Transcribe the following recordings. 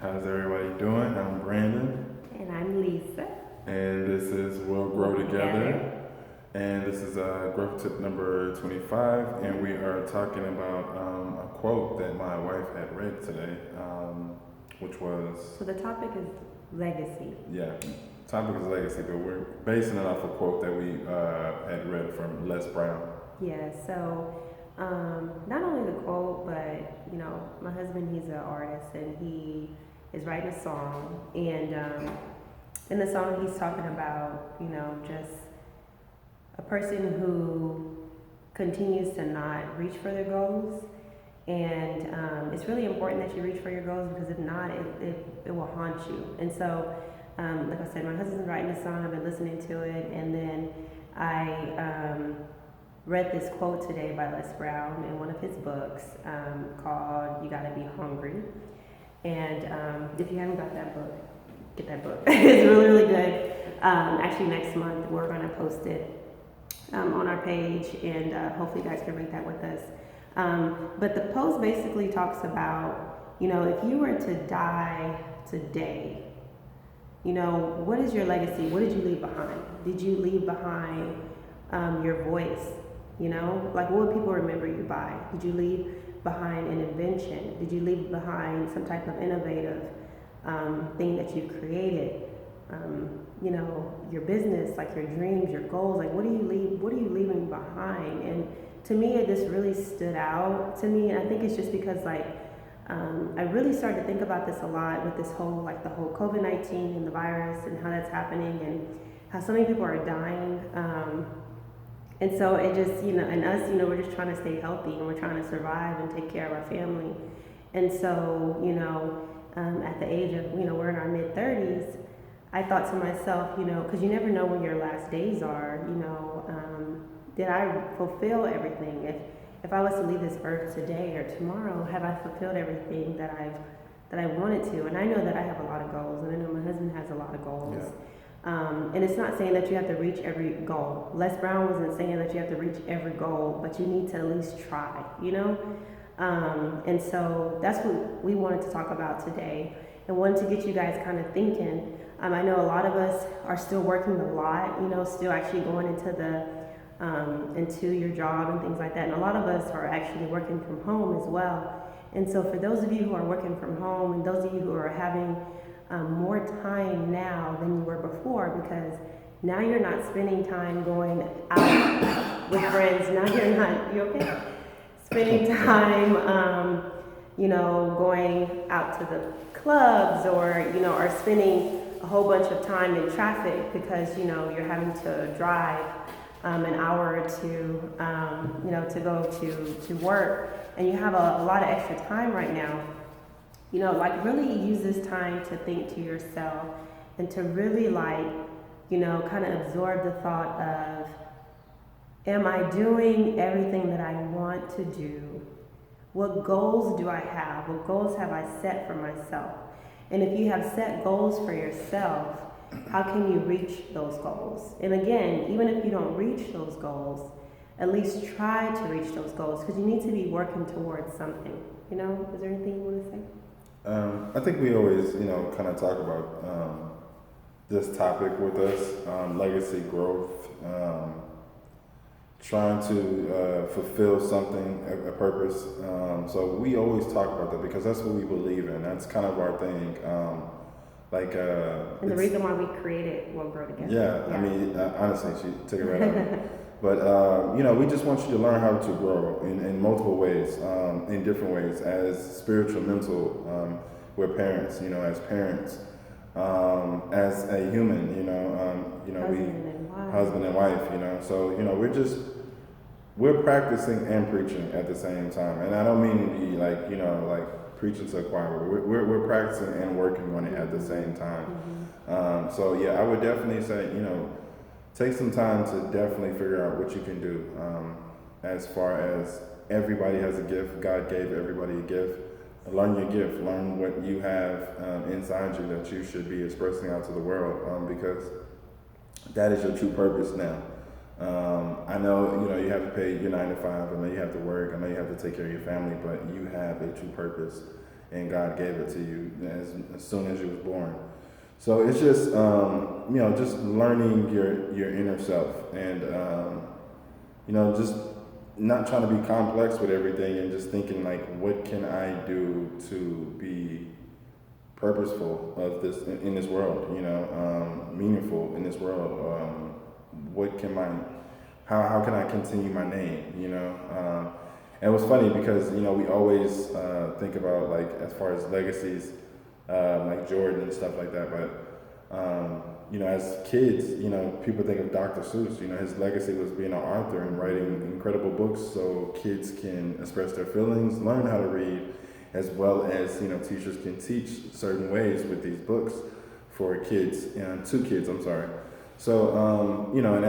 How's everybody doing? I'm Brandon, And I'm Lisa. and this is We'll Grow Together. And this is growth tip number 25, and we are talking about a quote that my wife had read today, which was, So the topic is legacy. yeah, topic is legacy, but we're basing it off a quote that we had read from Les Brown. Yeah, so not only the quote, but my husband, he's an artist and he is writing a song. And in the song, he's talking about, just a person who continues to not reach for their goals. And it's really important that you reach for your goals because if not, it will haunt you. And so, like I said, my husband's writing a song, I've been listening to it, and then I read this quote today by Les Brown in one of his books called You Gotta Be Hungry. And if you haven't got that book, get that book. It's really, really good. Actually, next month we're going to post it on our page, and hopefully you guys can read that with us. But the post basically talks about, if you were to die today, what is your legacy? What did you leave behind? Did you leave behind your voice? Like what would people remember you by? Did you leave behind an invention? Did you leave behind some type of innovative thing that you've created? Your business, like your dreams, your goals, like what are you leaving behind? And to me, it just really stood out to me. And I think it's just because I really started to think about this a lot with this whole, the whole COVID-19 and the virus and how that's happening and how so many people are dying. And so it just, and us, we're just trying to stay healthy and we're trying to survive and take care of our family. And so, at the age of, we're in our mid 30s, I thought to myself, because you never know when your last days are, did I fulfill everything? If I was to leave this earth today or tomorrow, have I fulfilled everything that I wanted to? And I know that I have a lot of goals, and I know my husband has a lot of goals. Yeah. And it's not saying that you have to reach every goal. Les Brown wasn't saying that you have to reach every goal, but you need to at least try, And so that's what we wanted to talk about today and wanted to get you guys kind of thinking. I know a lot of us are still working a lot, still actually going into your job and things like that. And a lot of us are actually working from home as well. And so for those of you who are working from home and those of you who are having more time now than you were before, because now you're not spending time going out with friends. Now you're not, you okay? Spending time, going out to the clubs or spending a whole bunch of time in traffic because, you're having to drive an hour or two, to go to work, and you have a lot of extra time right now. Really use this time to think to yourself and to really kind of absorb the thought of, am I doing everything that I want to do? What goals do I have? What goals have I set for myself? And if you have set goals for yourself, how can you reach those goals? And again, even if you don't reach those goals, at least try to reach those goals because you need to be working towards something. Is there anything you want to say? I think we always, kind of talk about this topic with us, legacy growth, trying to fulfill something, a purpose. So we always talk about that because that's what we believe in. That's kind of our thing. And the reason why we created We'll Grow Together. Yeah. I mean, honestly, she took it right out. But, we just want you to learn how to grow in multiple ways, in different ways, as spiritual, mental, we're parents, as parents, as a human, husband and wife, so, we're practicing and preaching at the same time. And I don't mean to be preaching to a choir. We're practicing and working on it at the same time. So yeah, I would definitely say, take some time to definitely figure out what you can do. As far as everybody has a gift, God gave everybody a gift. Learn your gift. Learn what you have inside you that you should be expressing out to the world, because that is your true purpose now. I know, you have to pay your 9 to 5. I know you have to work. I know you have to take care of your family, but you have a true purpose. and God gave it to you as soon as you was born. So it's just just learning your inner self, and just not trying to be complex with everything, and just thinking like, what can I do to be purposeful of this in this world, meaningful in this world. What can my how can I continue my name, and it was funny because we always think about, like, as far as legacies, like Jordan and stuff like that, but as kids, people think of Dr. Seuss. His legacy was being an author and writing incredible books so kids can express their feelings, learn how to read, as well as teachers can teach certain ways with these books for kids, to kids. I'm sorry. So and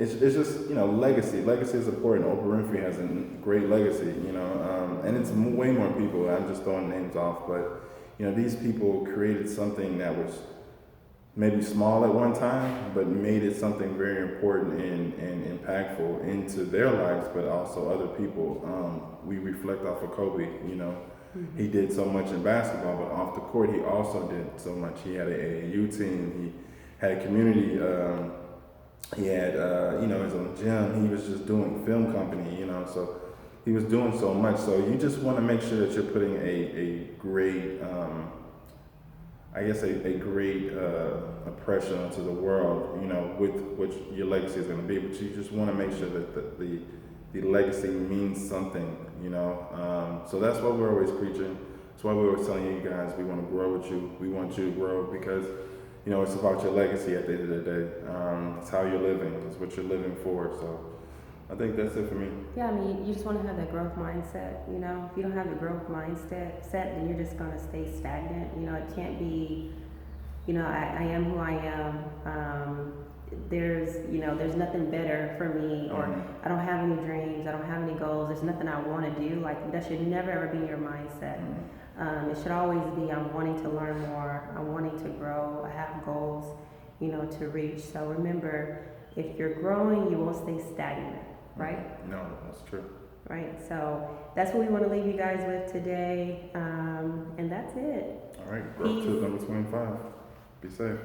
it's just legacy. Legacy is important. Oprah Winfrey has a great legacy. And it's way more people. I'm just throwing names off, but these people created something that was maybe small at one time, but made it something very important and impactful into their lives, but also other people. We reflect off of Kobe. Mm-hmm. He did so much in basketball, but off the court, he also did so much. He had an AAU team. He had a community. He had, his own gym. He was just doing film company. So he was doing so much. So you just want to make sure that you're putting a great, a great impression onto the world. With what your legacy is going to be. But you just want to make sure that the legacy means something, So that's what we're always preaching. That's why we're always telling you guys we want to grow with you. We want you to grow because, it's about your legacy at the end of the day. It's how you're living. It's what you're living for. So I think that's it for me. Yeah, I mean, you just want to have that growth mindset. If you don't have the growth mindset, then you're just going to stay stagnant. It can't be, I am who I am. There's nothing better for me, or I don't have any dreams, I don't have any goals, there's nothing I want to do. Like, that should never ever be your mindset. It should always be, I'm wanting to learn more, I'm wanting to grow, I have goals, to reach. So remember, if you're growing, you won't stay stagnant, right? No, that's true. Right, so that's what we want to leave you guys with today, and that's it. All right, growth tip number 25. Be safe.